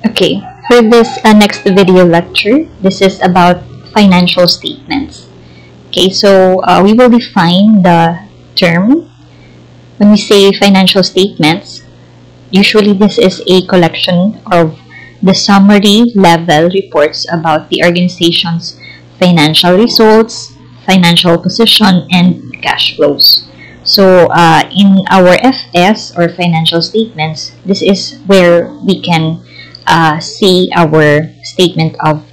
Okay, for this next video lecture, this is about financial statements. Okay, so we will define the term. When we say financial statements, usually this is a collection of the summary level reports about the organization's financial results, financial position, and cash flows. So in our FS or financial statements, this is where we can see our statement of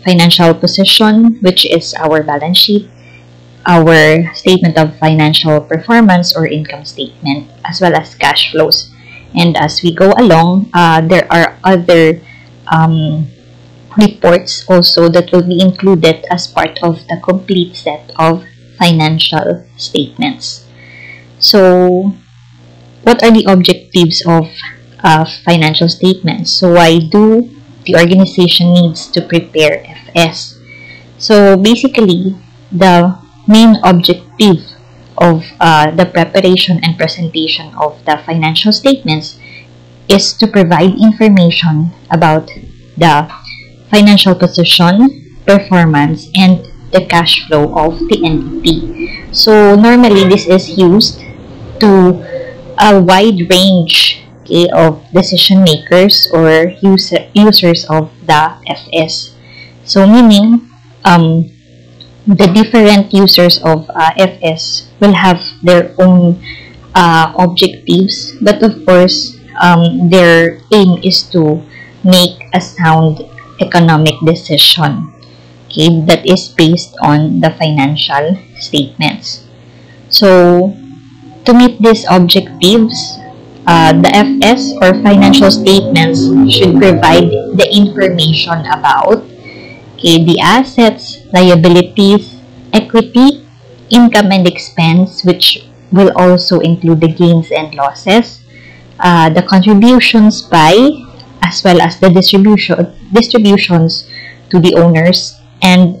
financial position, which is our balance sheet, our statement of financial performance or income statement, as well as cash flows. And as we go along, there are other reports also that will be included as part of the complete set of financial statements. So, what are the objectives of financial statements? So, why do the organization needs to prepare FS? So, basically, the main objective of the preparation and presentation of the financial statements is to provide information about the financial position, performance, and the cash flow of the entity. So normally this is used to a wide range, okay, of decision makers or users of the FS. So meaning the different users of FS will have their own objectives, but of course their aim is to make a sound economic decision, okay, that is based on the financial statements. So to meet these objectives, the FS or financial statements should provide the information about, okay, the assets, liabilities, equity, income and expense, which will also include the gains and losses, the contributions by, as well as the distributions to the owners, and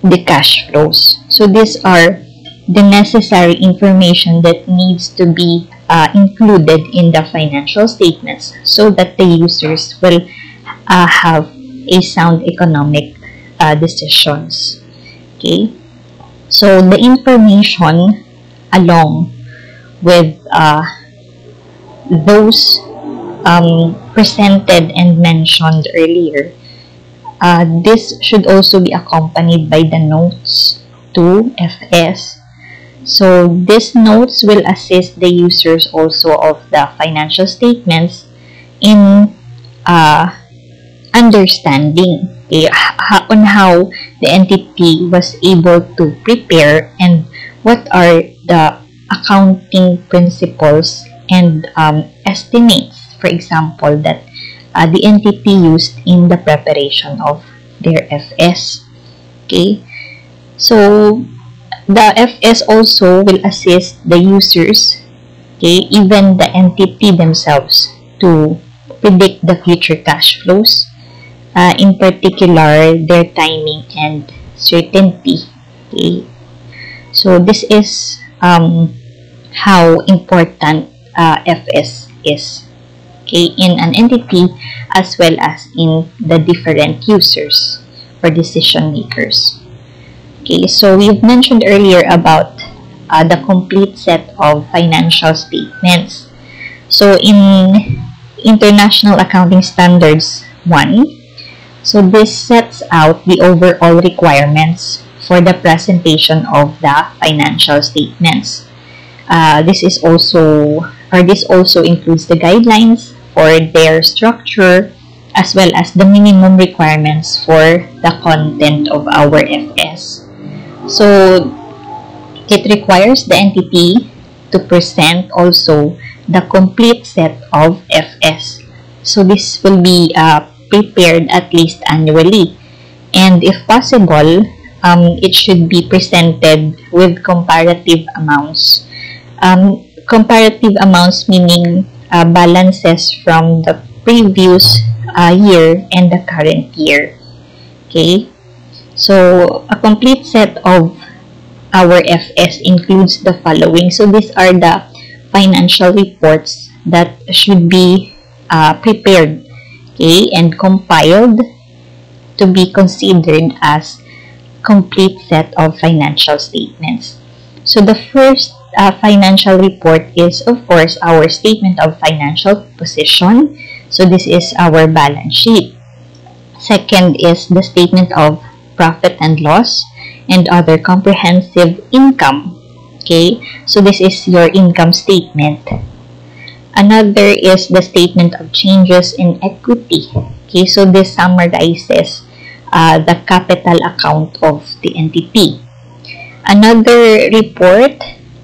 the cash flows. So these are the necessary information that needs to be included in the financial statements so that the users will have a sound economic decisions. Okay, so the information along with those presented and mentioned earlier, this should also be accompanied by the notes to FS. So these notes will assist the users also of the financial statements in understanding, okay, on how the entity was able to prepare and what are the accounting principles and estimates, for example, that the entity used in the preparation of their FS. Okay, so the FS also will assist the users, okay, even the entity themselves, to predict the future cash flows, in particular their timing and certainty. Okay, so this is how important FS is, okay, in an entity as well as in the different users or decision makers. Okay, so we've mentioned earlier about the complete set of financial statements. So in International Accounting Standards 1, so this sets out the overall requirements for the presentation of the financial statements. This also includes the guidelines for their structure as well as the minimum requirements for the content of our FS. So it requires the entity to present also the complete set of FS. So this will be prepared at least annually, and if possible, it should be presented with comparative amounts. Comparative amounts meaning balances from the previous year and the current year. Okay, so a complete set of our FS includes the following. So these are the financial reports that should be prepared okay, and compiled to be considered as complete set of financial statements. So the first financial report is, of course, our statement of financial position. So this is our balance sheet. Second is the statement of profit and loss and other comprehensive income. Okay, so this is your income statement. Another is the statement of changes in equity. Okay, so this summarizes the capital account of the entity. Another report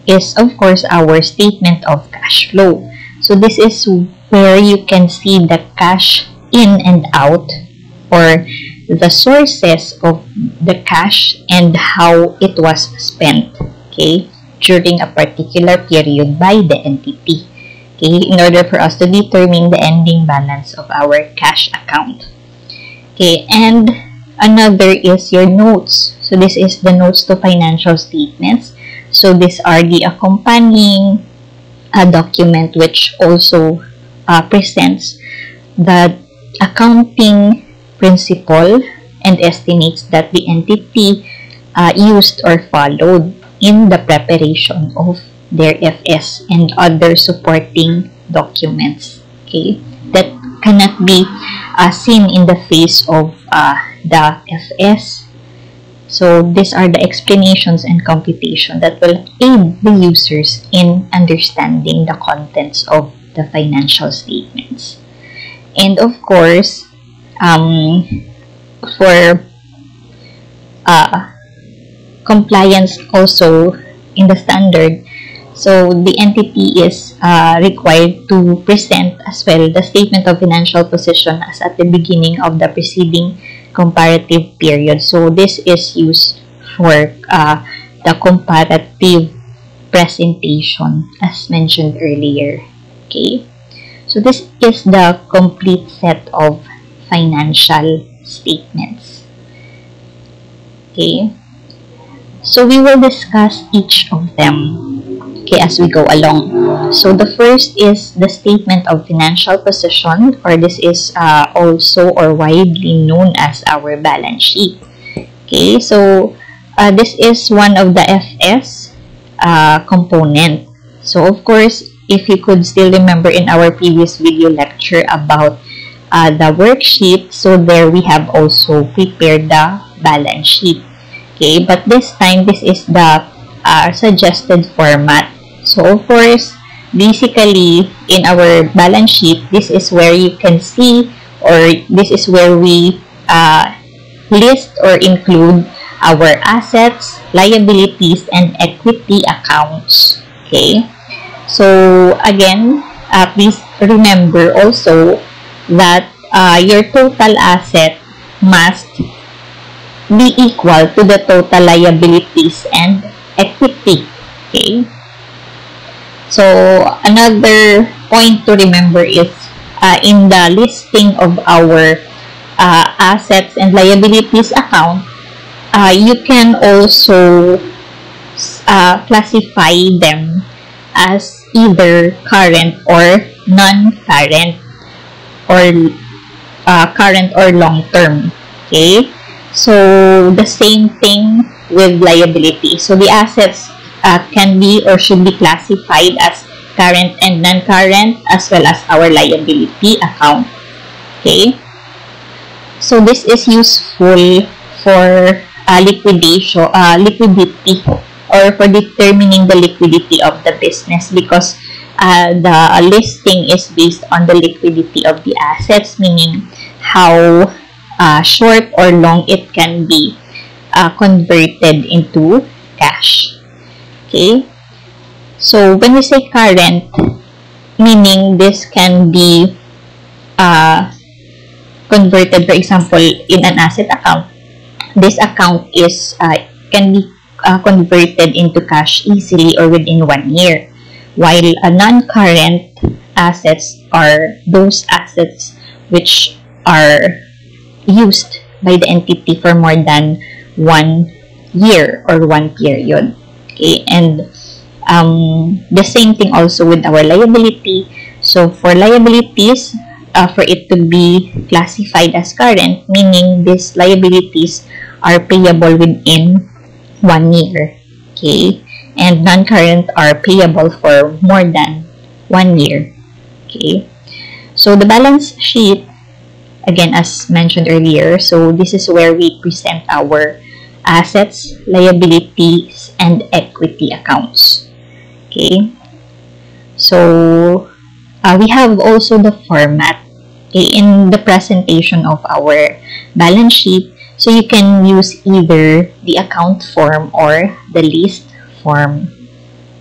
is, of course, our statement of cash flow. So this is where you can see the cash in and out, or the sources of the cash and how it was spent, okay, during a particular period by the entity, okay, in order for us to determine the ending balance of our cash account. Okay, and another is your notes. So this is the notes to financial statements. So these are the accompanying document which also presents the accounting principle and estimates that the entity used or followed in the preparation of their FS and other supporting documents, okay, that cannot be seen in the face of the FS. So these are the explanations and computation that will aid the users in understanding the contents of the financial statements. And of course, for compliance also in the standard, so the entity is required to present as well the statement of financial position as at the beginning of the preceding comparative period. So this is used for the comparative presentation as mentioned earlier. Okay, so this is the complete set of financial statements. Okay, so we will discuss each of them, okay, as we go along. So the first is the statement of financial position, or this is also or widely known as our balance sheet. Okay, so this is one of the FS component. So of course, if you could still remember in our previous video lecture about the worksheet, so there we have also prepared the balance sheet. Okay, but this time this is the suggested format. So of course, basically in our balance sheet, this is where you can see, or this is where we list or include our assets, liabilities, and equity accounts. Okay, so again, please remember also that your total asset must be equal to the total liabilities and equity. Okay, so another point to remember is in the listing of our assets and liabilities account, you can also classify them as either current or non-current, or current or long-term. Okay, so the same thing with liability. So the assets can be or should be classified as current and non-current, as well as our liability account. Okay, so this is useful for liquidity, or for determining the liquidity of the business, because the listing is based on the liquidity of the assets, meaning how short or long it can be converted into cash. Okay, so when we say current, meaning this can be converted, for example, in an asset account. This account is can be converted into cash easily or within 1 year, while non-current assets are those assets which are used by the entity for more than 1 year or 1 period. Okay, and the same thing also with our liability. So for liabilities, for it to be classified as current, meaning these liabilities are payable within 1 year. Okay, and non-current are payable for more than 1 year. Okay, so the balance sheet, again, as mentioned earlier, so this is where we present our assets, liabilities, and equity accounts. Okay, so we have also the format, okay, in the presentation of our balance sheet. So you can use either the account form or the list form.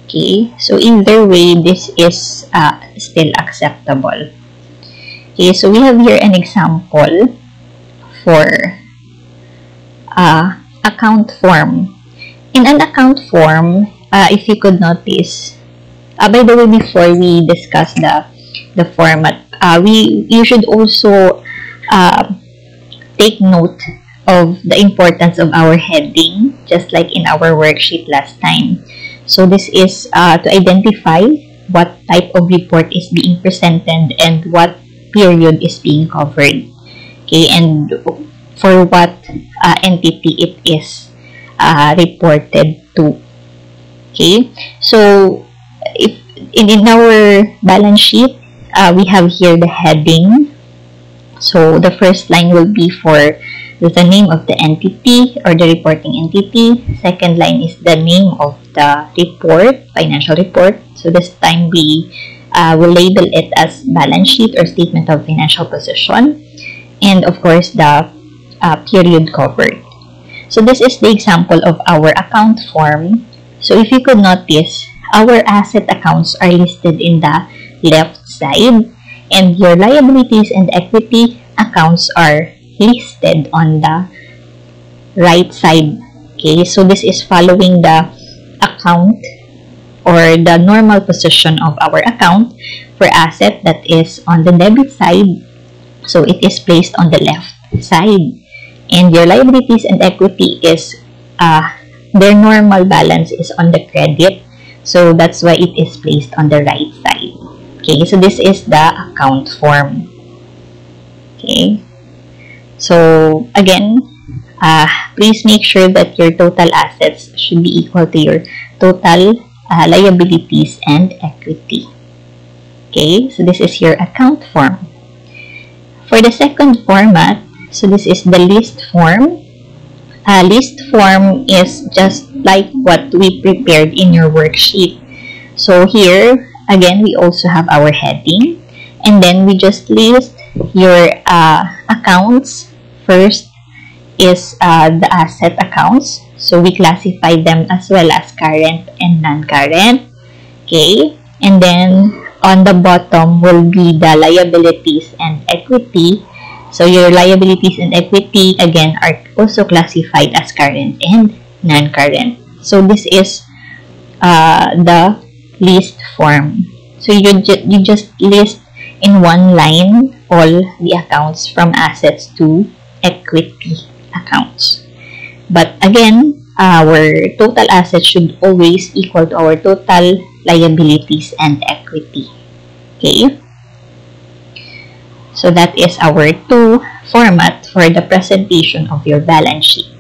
Okay, so either way, this is still acceptable. Okay, so we have here an example for account form. In an account form, if you could notice, by the way, before we discuss the format, you should also take note of the importance of our heading, just like in our worksheet last time. So this is to identify what type of report is being presented and what period is being covered. Okay, and for what entity it is reported to. Okay, so if in our balance sheet, we have here the heading. So the first line will be for the name of the entity or the reporting entity. Second line is the name of the report, financial report. So this time we will label it as balance sheet or statement of financial position. And of course, the period covered. So this is the example of our account form. So if you could notice, our asset accounts are listed in the left side, and your liabilities and equity accounts are listed on the right side. Okay, so this is following the account or the normal position of our account. For asset, that is on the debit side, so it is placed on the left side, and your liabilities and equity is their normal balance is on the credit, so that's why it is placed on the right side. Okay, so this is the account form. Okay, so again, please make sure that your total assets should be equal to your total liabilities and equity. Okay, so this is your account form. For the second format, so this is the list form. List form is just like what we prepared in your worksheet. So here, again, we also have our heading, and then we just list your accounts. First is the asset accounts. So we classify them as well as current and non-current. Okay, and then on the bottom will be the liabilities and equity. So your liabilities and equity again are also classified as current and non-current. So this is the list form. So you just list in one line all the accounts from assets to equity accounts. But again, our total assets should always equal to our total liabilities and equity. Okay, so that is our two format for the presentation of your balance sheet.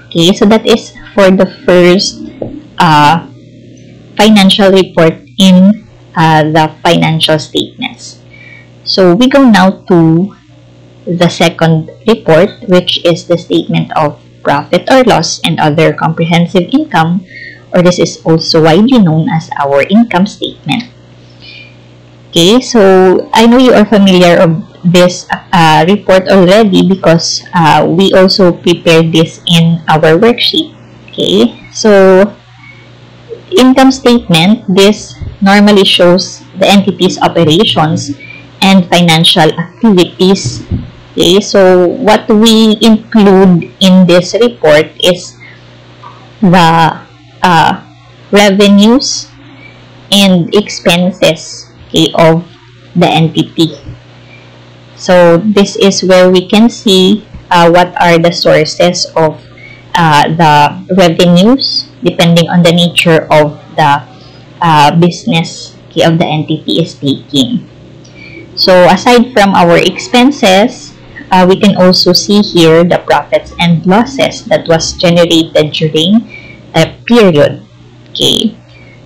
Okay, so that is for the first financial report in the financial statements. So we go now to the second report, which is the statement of profit or loss and other comprehensive income, or this is also widely known as our income statement. Okay, so I know you are familiar of this report already because we also prepared this in our worksheet. Okay, so income statement, this normally shows the entity's operations and financial activities. Okay, so what we include in this report is the revenues and expenses, okay, of the entity. So this is where we can see what are the sources of the revenues depending on the nature of the business, okay, of the entity is taking. So aside from our expenses, we can also see here the profits and losses that was generated during a period. Okay,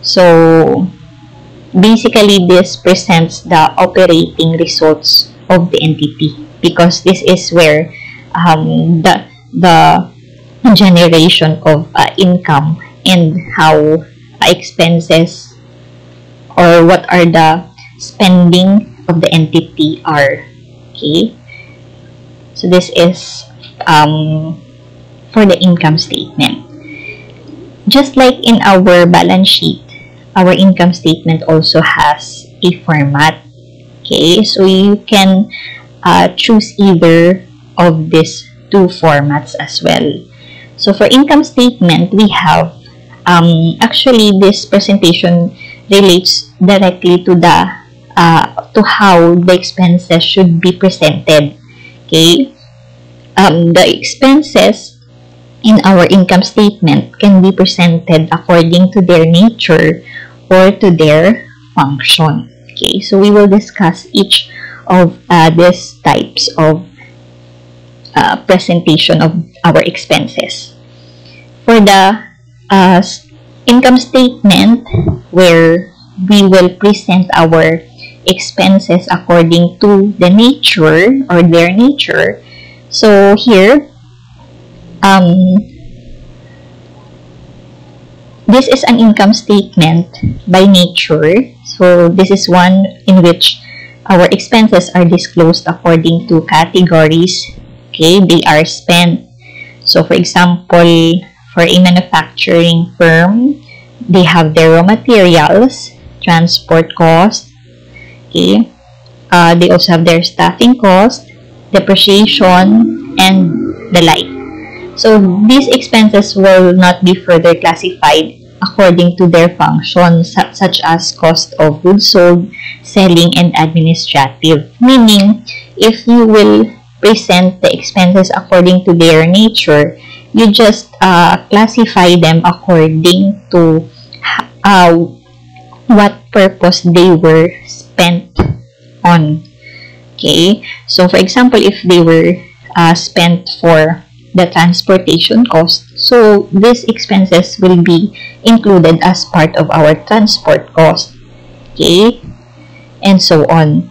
so basically this presents the operating results of the entity, because this is where the generation of income and how expenses, or what are the spending of the entity are. Okay, so this is for the income statement. Just like in our balance sheet, our income statement also has a format. Okay, so you can choose either of these two formats as well. So for income statement, we have actually this presentation relates directly to the to how the expenses should be presented. Okay, the expenses in our income statement can be presented according to their nature or to their function. Okay, so we will discuss each of these types of presentation of our expenses. For the income statement, where we will present our expenses according to the nature or their nature. So here, this is an income statement by nature. So this is one in which our expenses are disclosed according to categories. Okay, they are spent. So for example, for a manufacturing firm, they have their raw materials, transport cost. Okay, they also have their staffing cost, depreciation, and the like. So these expenses will not be further classified according to their functions, such as cost of goods sold, selling, and administrative. Meaning, if you will present the expenses according to their nature, you just classify them according to what purpose they were spent on. Okay, so for example, if they were spent for the transportation cost, so these expenses will be included as part of our transport cost. Okay, and so on.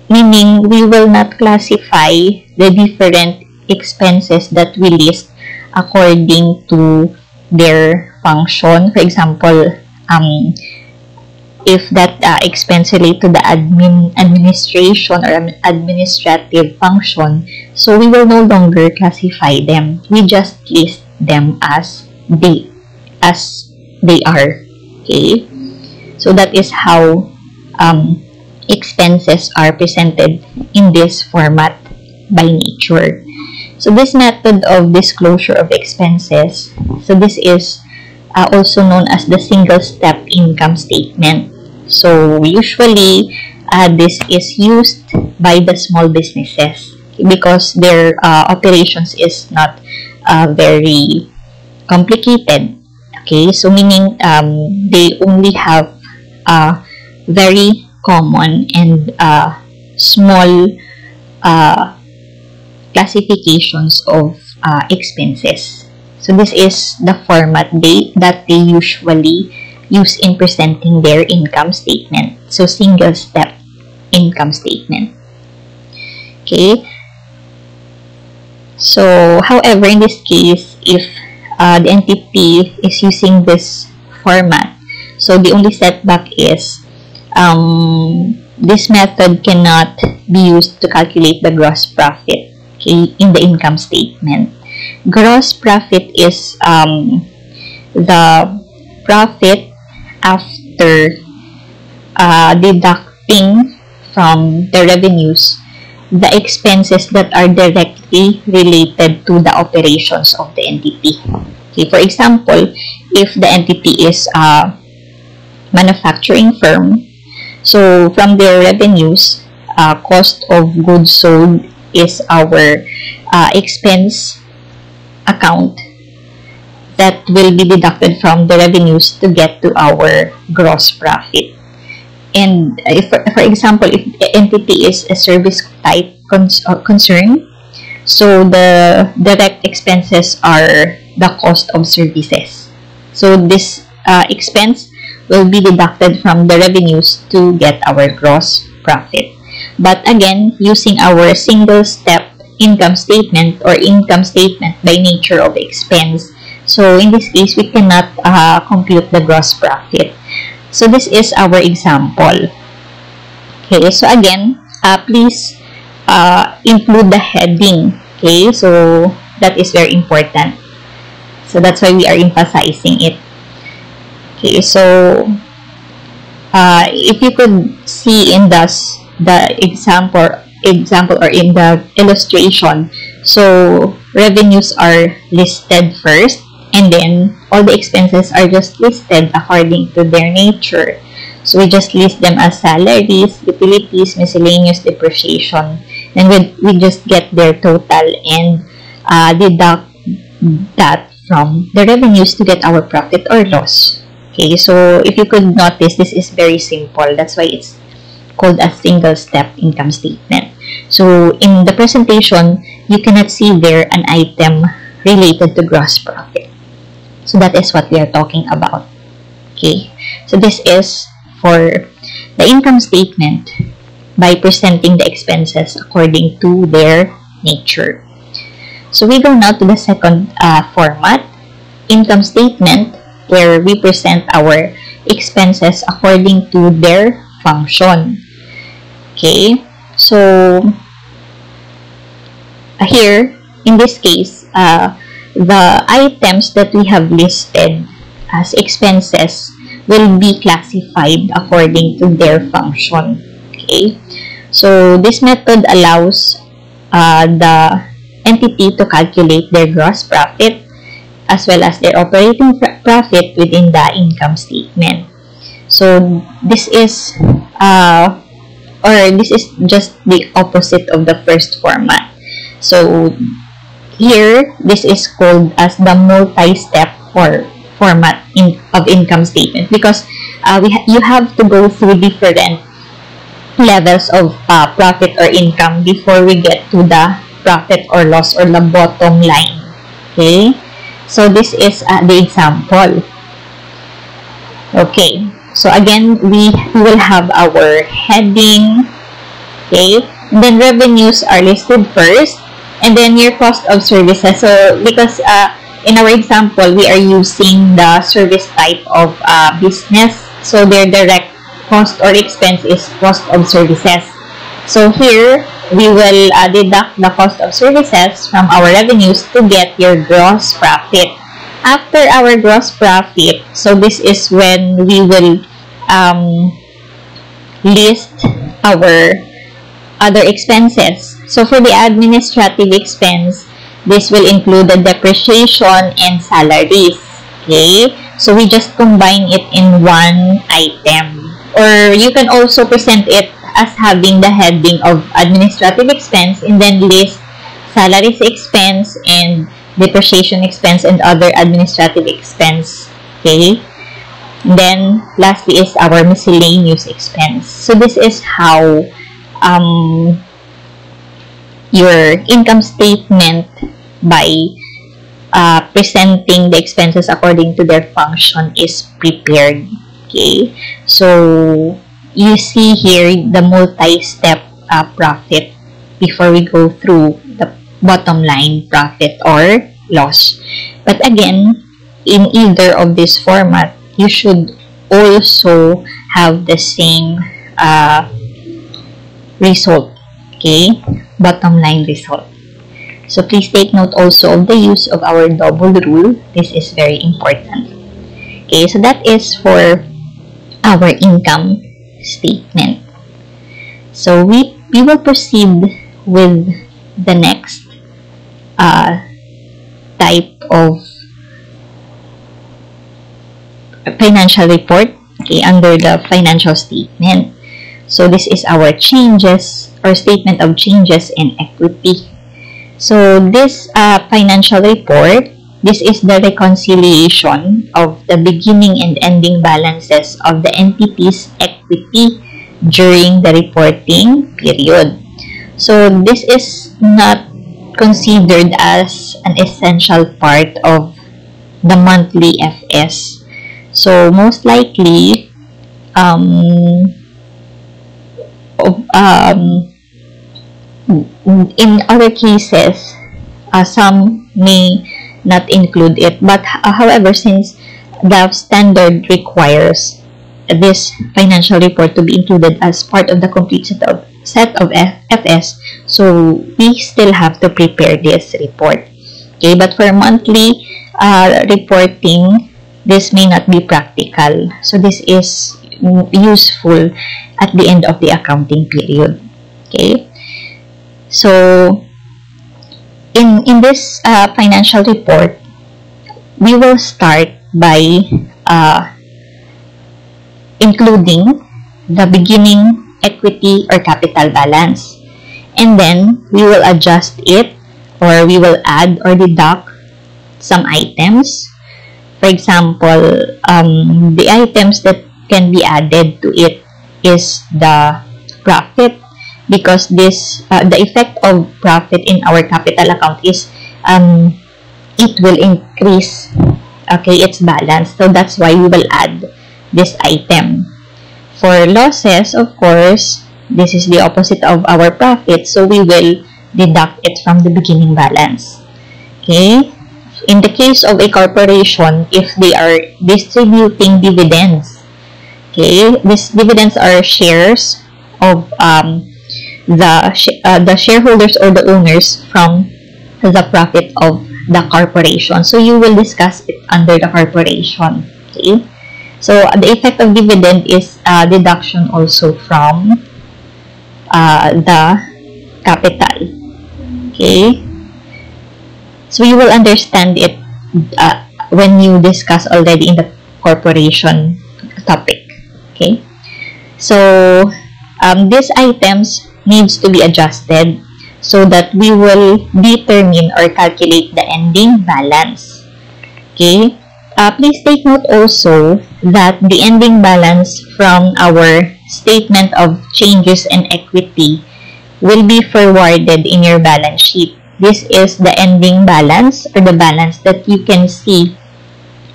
Meaning, we will not classify the different expenses that we list according to their function. For example, if that expense relate to the administration or administrative function, so we will no longer classify them. We just list them as they are. Okay, so that is how expenses are presented in this format by nature. So this method of disclosure of expenses, so this is also known as the single-step income statement. So usually this is used by the small businesses because their operations is not very complicated. Okay, so meaning they only have very common and small classifications of expenses. So this is the format that they usually use in presenting their income statement. So single step income statement. Okay. So however, in this case, if the entity is using this format, so the only setback is this method cannot be used to calculate the gross profit, okay, in the income statement. Gross profit is the profit after deducting from the revenues the expenses that are directly related to the operations of the entity. Okay, for example, if the entity is a manufacturing firm, so from their revenues, cost of goods sold is our expense account that will be deducted from the revenues to get to our gross profit. And if, for example, if the entity is a service type concern, so the direct expenses are the cost of services. So this expense will be deducted from the revenues to get our gross profit. But again, using our single step income statement or income statement by nature of expense, so in this case, we cannot compute the gross profit. So this is our example. Okay, so again, please include the heading. Okay, so that is very important. So that's why we are emphasizing it. Okay, so if you could see in the example or in the illustration, so revenues are listed first, and then all the expenses are just listed according to their nature. So we just list them as salaries, utilities, miscellaneous, depreciation, and we just get their total and deduct that from the revenues to get our profit or loss. Okay, so if you could notice, this is very simple. That's why it's called a single step income statement. So in the presentation, you cannot see there an item related to gross profit. So that is what we are talking about. Okay, so this is for the income statement by presenting the expenses according to their nature. So we go now to the second format, income statement, where we present our expenses according to their function. Okay, so here in this case, the items that we have listed as expenses will be classified according to their function. Okay, so this method allows the entity to calculate their gross profit as well as their operating profit within the income statement. So this is this is just the opposite of the first format. So here, this is called as the multi-step format of income statement, because you have to go through different levels of profit or income before we get to the profit or loss or the bottom line. Okay, so this is the example. Okay, so again, we will have our heading. Okay, and then revenues are listed first, and then your cost of services. So because in our example, we are using the service type of business, so their direct cost or expense is cost of services. So here, we will deduct the cost of services from our revenues to get your gross profit. After our gross profit, so this is when we will list our other expenses. So for the administrative expense, this will include the depreciation and salaries. Okay, so we just combine it in one item, or you can also present it as having the heading of administrative expense and then list salaries expense and depreciation expense and other administrative expense. Okay, then lastly is our miscellaneous expense. So this is how your income statement by presenting the expenses according to their function is prepared. Okay, so you see here the multi-step profit before we go through the bottom line profit or loss. But again, in either of this format, you should also have the same result. Okay, bottom line result. So please take note also of the use of our double rule. This is very important. Okay, so that is for our income statement. So we will proceed with the next type of financial report, okay, under the financial statement. So this is our changes or statement of changes in equity. So this financial report, this is the reconciliation of the beginning and ending balances of the entity's equity during the reporting period. So this is not considered as an essential part of the monthly FS. So most likely, in other cases, some may not include it. But however, since the standard requires this financial report to be included as part of the complete set of FS, so we still have to prepare this report. Okay, but for monthly reporting, this may not be practical. So this is useful at the end of the accounting period. Okay, so in this financial report, we will start by including the beginning equity or capital balance, and then we will adjust it, or we will add or deduct some items. For example, the items that can be added to it is the profit, because this the effect of profit in our capital account is it will increase, okay, its balance. So that's why we will add this item. For losses, of course, this is the opposite of our profit, so we will deduct it from the beginning balance. Okay, in the case of a corporation, if they are distributing dividends, okay, these dividends are shares of the shareholders or the owners from the profit of the corporation. So you will discuss it under the corporation. Okay, so the effect of dividend is deduction also from the capital. Okay, so you will understand it when you discuss already in the corporation topic. Okay, so these items needs to be adjusted so that we will determine or calculate the ending balance. Okay, please take note also that the ending balance from our statement of changes in equity will be forwarded in your balance sheet. This is the ending balance, or the balance that you can see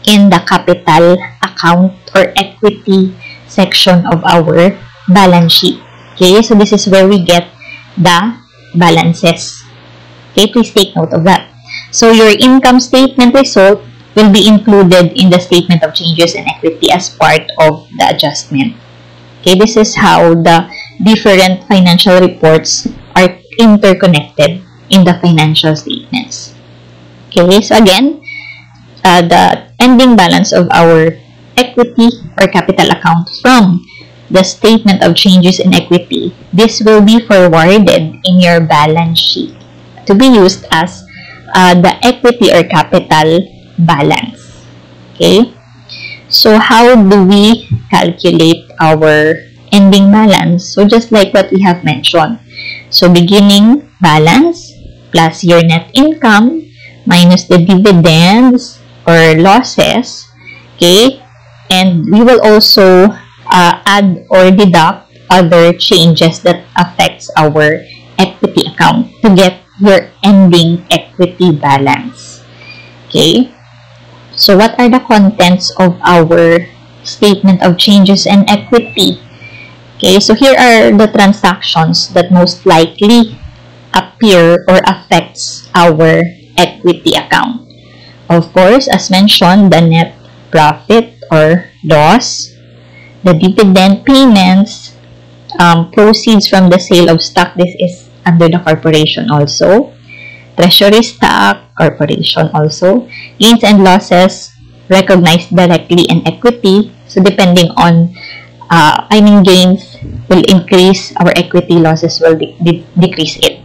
in the capital account or equity section of our balance sheet. Okay, so this is where we get the balances. Okay, please take note of that. So your income statement result will be included in the statement of changes in equity as part of the adjustment. Okay, this is how the different financial reports are interconnected in the financial statements. Okay, so again, the ending balance of our equity or capital account from the statement of changes in equity, this will be forwarded in your balance sheet to be used as the equity or capital balance. Okay, so how do we calculate our ending balance? So just like what we have mentioned, so beginning balance plus your net income minus the dividends or losses. Okay, and we will also add or deduct other changes that affects our equity account to get your ending equity balance. Okay, so what are the contents of our statement of changes in equity? Okay, so here are the transactions that most likely appear or affects our equity account. Of course, as mentioned, the net profit or loss, the dividend payments, proceeds from the sale of stock, this is under the corporation also. Treasury stock, corporation also. Gains and losses recognized directly in equity. So depending on, gains will increase our equity, losses will decrease it.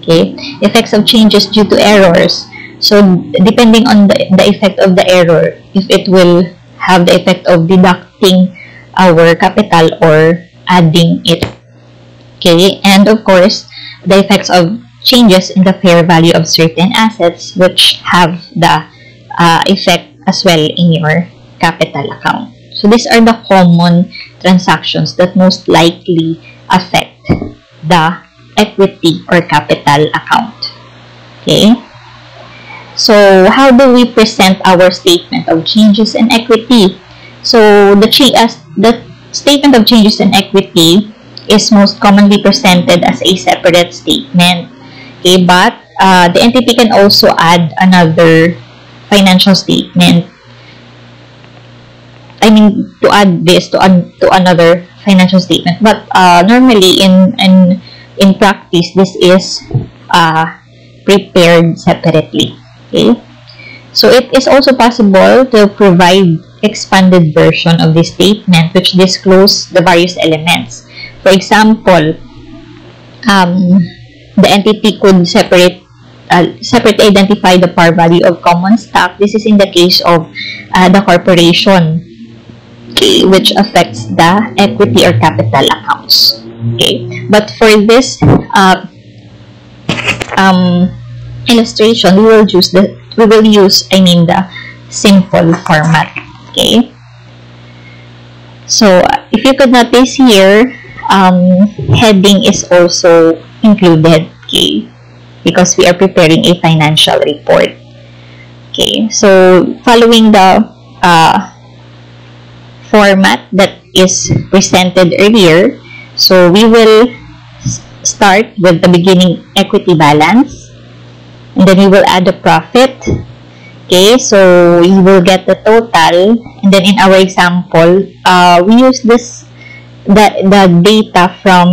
Okay, effects of changes due to errors. So depending on the effect of the error, if it will have the effect of deducting our capital or adding it. Okay, and of course, the effects of changes in the fair value of certain assets, which have the effect as well in your capital account. So these are the common transactions that most likely affect the equity or capital account. Okay. So how do we present our statement of changes in equity? So the statement of changes in equity is most commonly presented as a separate statement. Okay, but the entity can also add another financial statement. I mean, to add this to another financial statement. But normally in practice, this is prepared separately. Okay, so it is also possible to provide expanded version of this statement which disclose the various elements. For example, the entity could separately identify the par value of common stock. This is in the case of the corporation, okay, which affects the equity or capital accounts. Okay, but for this illustration, we will use the simple format. Okay, so if you could notice here, heading is also included. Okay, because we are preparing a financial report. Okay, so following the format that is presented earlier, so we will start with the beginning equity balance, and then we will add the profit. Okay, so we will get the total, and then in our example, we use the data from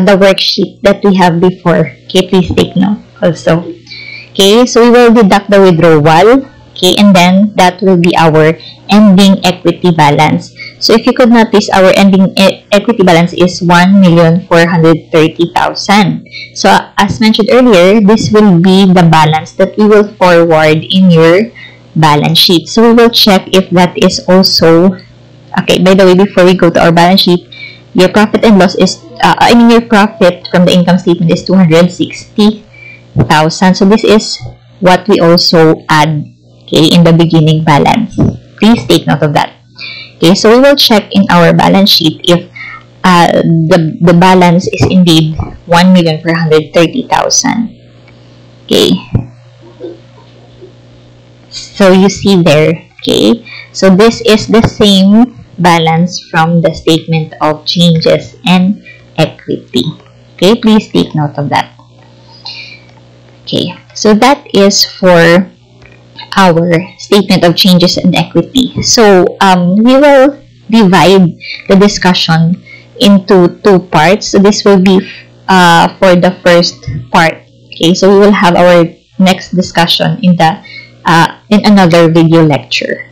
the worksheet that we have before. Okay, please take note also. Okay, so we will deduct the withdrawal. Okay, and then that will be our ending equity balance. So if you could notice, our ending equity balance is 1,430,000. So as mentioned earlier, this will be the balance that we will forward in your balance sheet. So we will check if that is also, okay, by the way, before we go to our balance sheet, your profit and loss is, your profit from the income statement is 260,000. So this is what we also add, okay, in the beginning balance. Please take note of that. Okay, so we will check in our balance sheet if the balance is indeed 1,430,000. Okay, so you see there. Okay, so this is the same balance from the statement of changes and equity. Okay, please take note of that. Okay, so that is for our statement of changes in equity. So we will divide the discussion into two parts. So this will be for the first part. Okay, so we will have our next discussion in another video lecture.